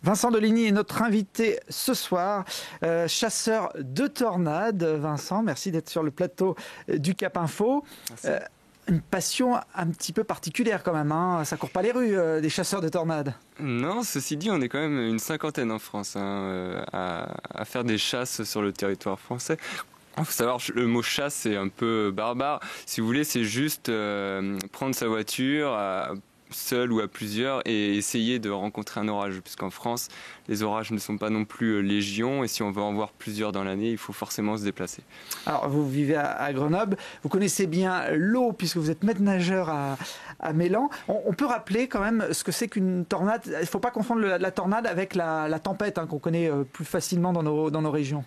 Vincent Deligny est notre invité ce soir, chasseur de tornades. Vincent, merci d'être sur le plateau du Cap Info. Une passion un petit peu particulière quand même, hein. Ça court pas les rues des chasseurs de tornades. Non, ceci dit, on est quand même une cinquantaine en France à faire des chasses sur le territoire français. Il faut savoir, le mot chasse c'est un peu barbare. Si vous voulez, c'est juste prendre sa voiture seul ou à plusieurs et essayer de rencontrer un orage, puisqu'en France les orages ne sont pas non plus légion et si on veut en voir plusieurs dans l'année, il faut forcément se déplacer. Alors vous vivez à Grenoble, vous connaissez bien l'eau puisque vous êtes maître nageur à Mélan. On peut rappeler quand même ce que c'est qu'une tornade. Il ne faut pas confondre la tornade avec la tempête qu'on connaît plus facilement dans nos régions.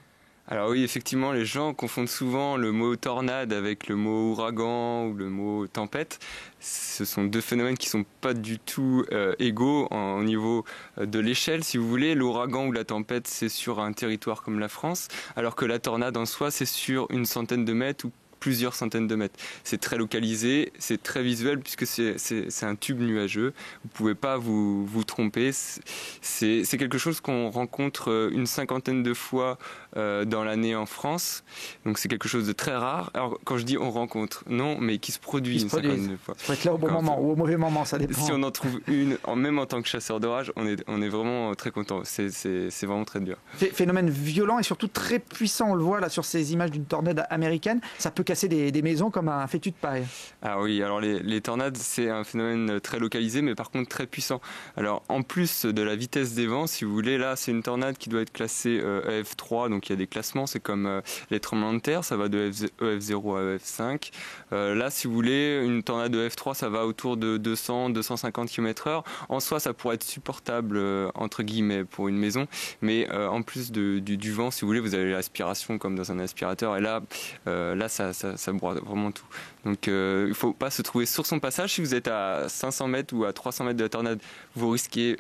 Alors oui, effectivement, les gens confondent souvent le mot tornade avec le mot ouragan ou le mot tempête. Ce sont deux phénomènes qui ne sont pas du tout égaux au niveau de l'échelle, si vous voulez. L'ouragan ou la tempête, c'est sur un territoire comme la France, alors que la tornade en soi, c'est sur une centaine de mètres ou plusieurs centaines de mètres. C'est très localisé, c'est très visuel puisque c'est un tube nuageux. Vous ne pouvez pas vous tromper. C'est quelque chose qu'on rencontre une cinquantaine de fois dans l'année en France. Donc c'est quelque chose de très rare. Alors quand je dis on rencontre, non, mais qui se produit une cinquantaine de fois. Il faut être là au bon moment ou au mauvais moment, ça dépend. Si on en trouve une, même en tant que chasseur d'orage, on est vraiment très content. C'est vraiment très dur. Phénomène violent et surtout très puissant. On le voit là sur ces images d'une tornade américaine. Ça peut casser des maisons comme un fétu de paille. Ah oui, alors les tornades, c'est un phénomène très localisé, mais par contre très puissant. Alors en plus de la vitesse des vents, si vous voulez, là c'est une tornade qui doit être classée EF3, donc il y a des classements, c'est comme les tremblements de terre, ça va de EF0 à EF5. Là, si vous voulez, une tornade de EF3, ça va autour de 200-250 km/h. En soi, ça pourrait être supportable, entre guillemets, pour une maison, mais en plus du vent, si vous voulez, vous avez l'aspiration comme dans un aspirateur, et là ça broie vraiment tout. Donc il ne faut pas se trouver sur son passage. Si vous êtes à 500 mètres ou à 300 mètres de la tornade, vous risquez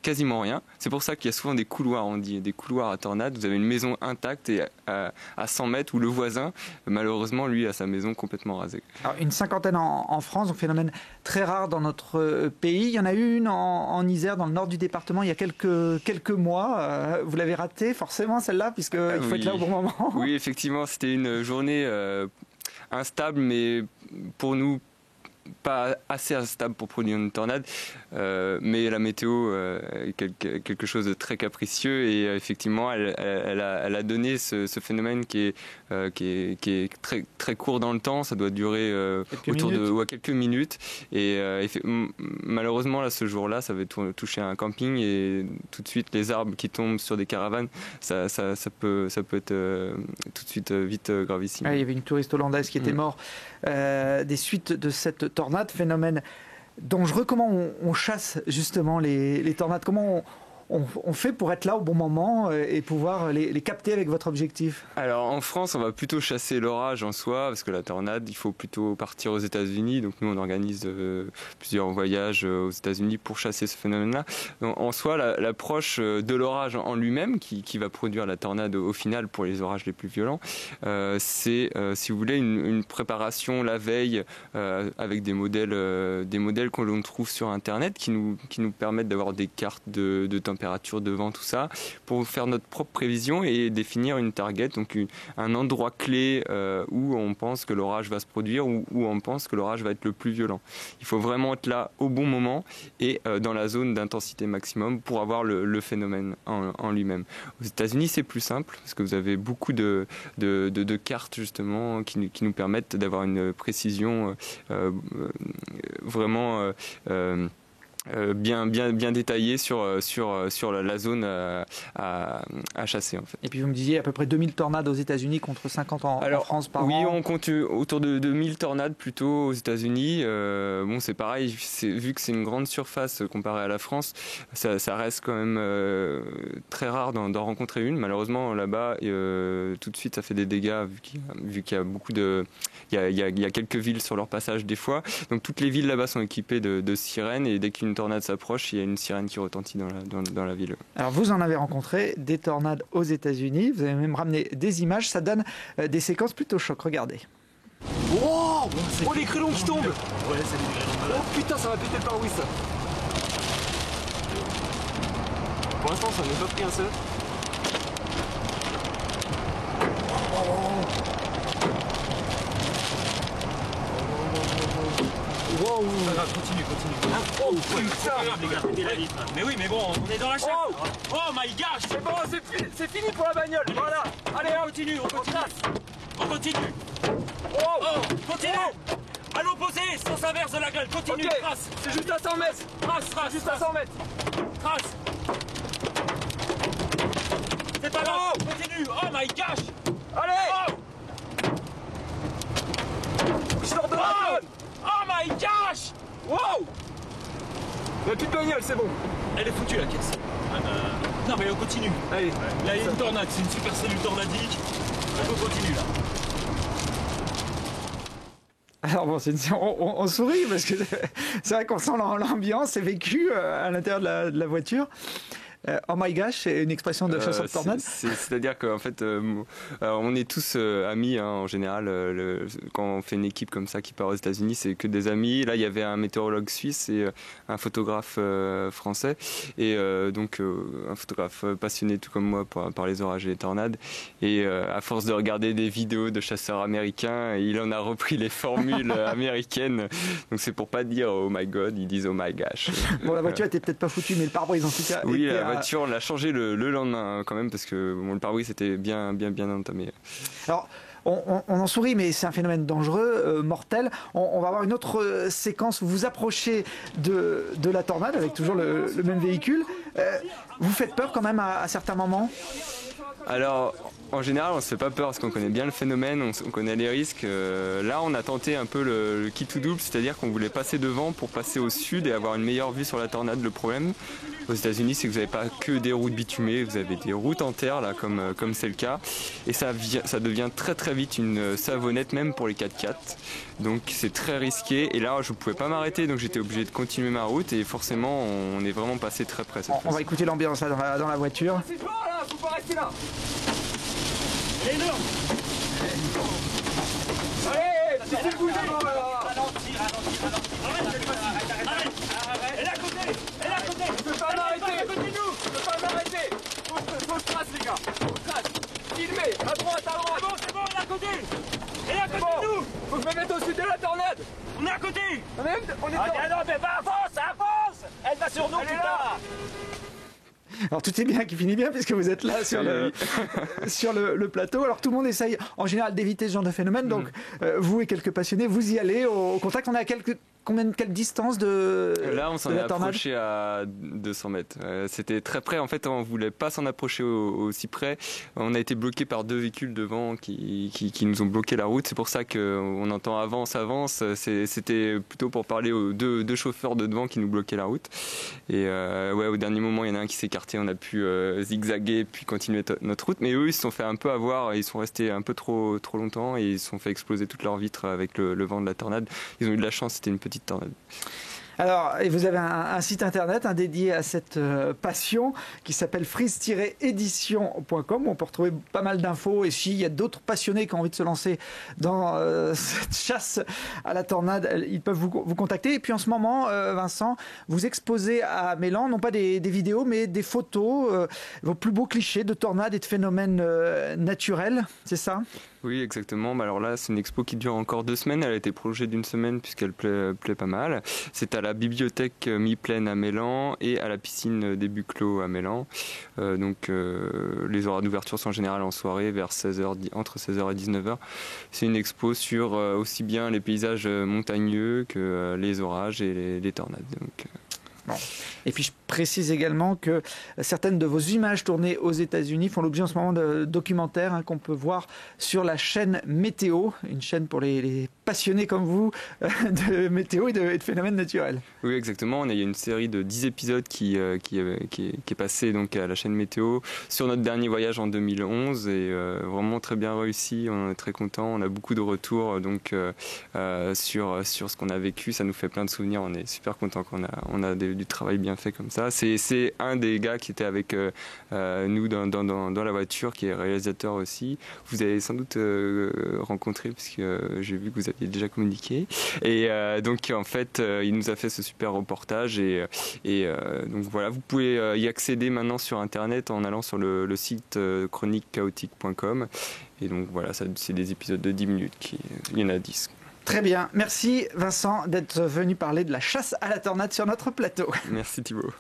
quasiment rien. C'est pour ça qu'il y a souvent des couloirs, on dit, des couloirs à tornade. Vous avez une maison intacte et à 100 mètres où le voisin, malheureusement, lui, a sa maison complètement rasée. Alors, une cinquantaine en France, un phénomène très rare dans notre pays. Il y en a eu une en Isère, dans le nord du département, il y a quelques mois. Vous l'avez ratée, forcément, celle-là, puisqu'il faut être là au bon moment. Oui, effectivement, c'était une journée instable, mais pour nous, pas assez instable pour produire une tornade, mais la météo est quelque chose de très capricieux et effectivement elle a donné ce phénomène qui est très, très court dans le temps. Ça doit durer autour de quelques minutes et malheureusement là, ce jour-là, ça avait touché un camping et tout de suite les arbres qui tombent sur des caravanes, ça peut être tout de suite vite gravissime. Il y avait une touriste hollandaise qui était morte des suites de cette tornade, phénomène dangereux. Comment on chasse justement les tornades? Comment on fait pour être là au bon moment et pouvoir les capter avec votre objectif? Alors en France, on va plutôt chasser l'orage en soi, parce que la tornade, il faut plutôt partir aux États-Unis. Donc nous, on organise plusieurs voyages aux États-Unis pour chasser ce phénomène-là. En soi, l'approche de l'orage en lui-même, qui va produire la tornade au final pour les orages les plus violents, c'est, si vous voulez, une préparation la veille avec des modèles que l'on trouve sur Internet qui nous permettent d'avoir des cartes de température, de vent, tout ça, pour faire notre propre prévision et définir une target, donc un endroit clé où on pense que l'orage va se produire, où on pense que l'orage va être le plus violent. Il faut vraiment être là au bon moment et dans la zone d'intensité maximum pour avoir le phénomène en lui-même. Aux États-Unis, c'est plus simple parce que vous avez beaucoup de cartes justement qui nous permettent d'avoir une précision vraiment bien détaillé sur la zone à chasser en fait. Et puis vous me disiez à peu près 2000 tornades aux États-Unis contre 50 en France par an. Oui, on compte autour de 1000 tornades plutôt aux États-Unis. Bon, c'est pareil, vu que c'est une grande surface comparée à la France, ça reste quand même très rare d'en rencontrer une. Malheureusement là-bas, tout de suite ça fait des dégâts vu qu'il y a beaucoup de... Il y a quelques villes sur leur passage des fois. Donc toutes les villes là-bas sont équipées de sirènes et dès qu'une tornade s'approche, il y a une sirène qui retentit dans la ville. Alors vous en avez rencontré des tornades aux États-Unis, vous avez même ramené des images, ça donne des séquences plutôt choc, regardez. Oh, les grêlons qui tombent. Ouais, c'est des grêlons. Oh putain, ça va péter le pare-brise ça. Pour l'instant, ça n'est pas pris un seul. Wow. Continue. Oh putain, les gars, mettez la vitre. Mais oui, mais bon, on est dans la chasse. Oh my gosh. C'est bon, c'est fini pour la bagnole. Voilà. Allez, on continue. On continue. Oh, continue. À l'opposé, sens inverse de la gueule. Continue, okay. Trace. C'est juste à 100 mètres. Trace. Juste à 100 mètres. Trace. C'est pas grave. Continue. Oh my gosh. Allez. Je sors de la zone. Oh my gosh! Wow! Il n'y a plus de bagnole, c'est bon. Elle est foutue la caisse. Non mais on continue. Allez. Là il y a une tornade, c'est une super cellule tornadique. On continue là. Alors bon, on sourit parce que c'est vrai qu'on sent l'ambiance, c'est vécu à l'intérieur de la voiture. Oh my gosh, c'est une expression de chasseur de tornade. C'est-à-dire qu'en fait, on est tous amis hein, en général. Quand on fait une équipe comme ça qui part aux États-Unis, c'est que des amis. Là, il y avait un météorologue suisse et un photographe français, et donc un photographe passionné tout comme moi par les orages et les tornades. Et à force de regarder des vidéos de chasseurs américains, il en a repris les formules américaines. Donc c'est pour pas dire oh my god, ils disent oh my gosh. Bon, la voiture était peut-être pas foutue, mais le pare-brise en tout cas. Oui, la voiture, on l'a changé le lendemain quand même parce que bon, le pare-brise était bien entamé. Alors, on en sourit, mais c'est un phénomène dangereux, mortel. On va avoir une autre séquence où vous vous approchez de la tornade avec toujours le même véhicule. Vous faites peur quand même à certains moments? Alors, en général, on ne se fait pas peur parce qu'on connaît bien le phénomène, on connaît les risques. Là, on a tenté un peu le kit tout double, c'est-à-dire qu'on voulait passer devant pour passer au sud et avoir une meilleure vue sur la tornade. Le problème aux États-Unis, c'est que vous n'avez pas que des routes bitumées, vous avez des routes en terre, là, comme c'est le cas. Et ça devient très très vite une savonnette, même pour les 4x4. Donc c'est très risqué. Et là, je ne pouvais pas m'arrêter, donc j'étais obligé de continuer ma route. Et forcément, on est vraiment passé très près. On va écouter l'ambiance là dans la voiture. C'est fort là, faut pas rester là. Elle est énorme. Allez, c'est bouger. Ralentis. Arrête. Elle est à côté. Je peux pas m'arrêter. Je peux pas m'arrêter. Faut trace les gars. Faut trace. Filmez. À droite. C'est bon, elle est à côté. Elle est à côté de nous. Faut que je me mette au sud de la tornade. On est à côté. On est non, mais avance. Elle va sur nous, putain. Alors tout est bien qui finit bien puisque vous êtes là sur le plateau. Alors tout le monde essaye en général d'éviter ce genre de phénomène. Donc vous et quelques passionnés, vous y allez au contact. On est à quelle distance de Là, on s'en est approché à 200 mètres. C'était très près. En fait, on voulait pas s'en approcher aussi près. On a été bloqué par deux véhicules devant qui nous ont bloqué la route. C'est pour ça qu'on entend avance. C'était plutôt pour parler aux deux chauffeurs de devant qui nous bloquaient la route. Et au dernier moment, il y en a un qui s'est écarté. On a pu zigzaguer puis continuer notre route. Mais eux, ils se sont fait un peu avoir. Ils sont restés un peu trop longtemps et ils se sont fait exploser toutes leurs vitres avec le vent de la tornade. Ils ont eu de la chance. C'était une petite tornade. Alors, et vous avez un site internet dédié à cette passion qui s'appelle freeze-edition.com où on peut retrouver pas mal d'infos, et s'il y a d'autres passionnés qui ont envie de se lancer dans cette chasse à la tornade, ils peuvent vous contacter. Et puis en ce moment, Vincent, vous exposez à Mélan non pas des vidéos mais des photos, vos plus beaux clichés de tornades et de phénomènes naturels, c'est ça ? Oui, exactement. Alors là, c'est une expo qui dure encore 2 semaines. Elle a été prolongée d'1 semaine puisqu'elle plaît pas mal. C'est à la bibliothèque Mi-Plaine à Mélan et à la piscine des Buclos à Mélan. Les horaires d'ouverture sont en général en soirée vers 16h, entre 16h et 19h. C'est une expo sur aussi bien les paysages montagneux que les orages et les tornades. Bon. Et puis je précise également que certaines de vos images tournées aux États-Unis font l'objet en ce moment de documentaires qu'on peut voir sur la chaîne Météo, une chaîne pour les passionnés comme vous de météo et de phénomènes naturels. Oui, exactement. Il y a une série de 10 épisodes qui est passée donc à la chaîne Météo sur notre dernier voyage en 2011 et vraiment très bien réussi. On est très contents. On a beaucoup de retours sur ce qu'on a vécu. Ça nous fait plein de souvenirs. On est super contents qu'on a du travail bien fait comme ça. C'est un des gars qui était avec nous dans la voiture, qui est réalisateur aussi. Vous avez sans doute rencontré, puisque j'ai vu que vous êtes il est déjà communiqué. Et donc en fait, il nous a fait ce super reportage et donc voilà, vous pouvez y accéder maintenant sur Internet en allant sur le site chroniquechaotique.com. Et donc voilà, c'est des épisodes de 10 minutes, il y en a 10. Très bien, merci Vincent d'être venu parler de la chasse à la tornade sur notre plateau. Merci Thibaut.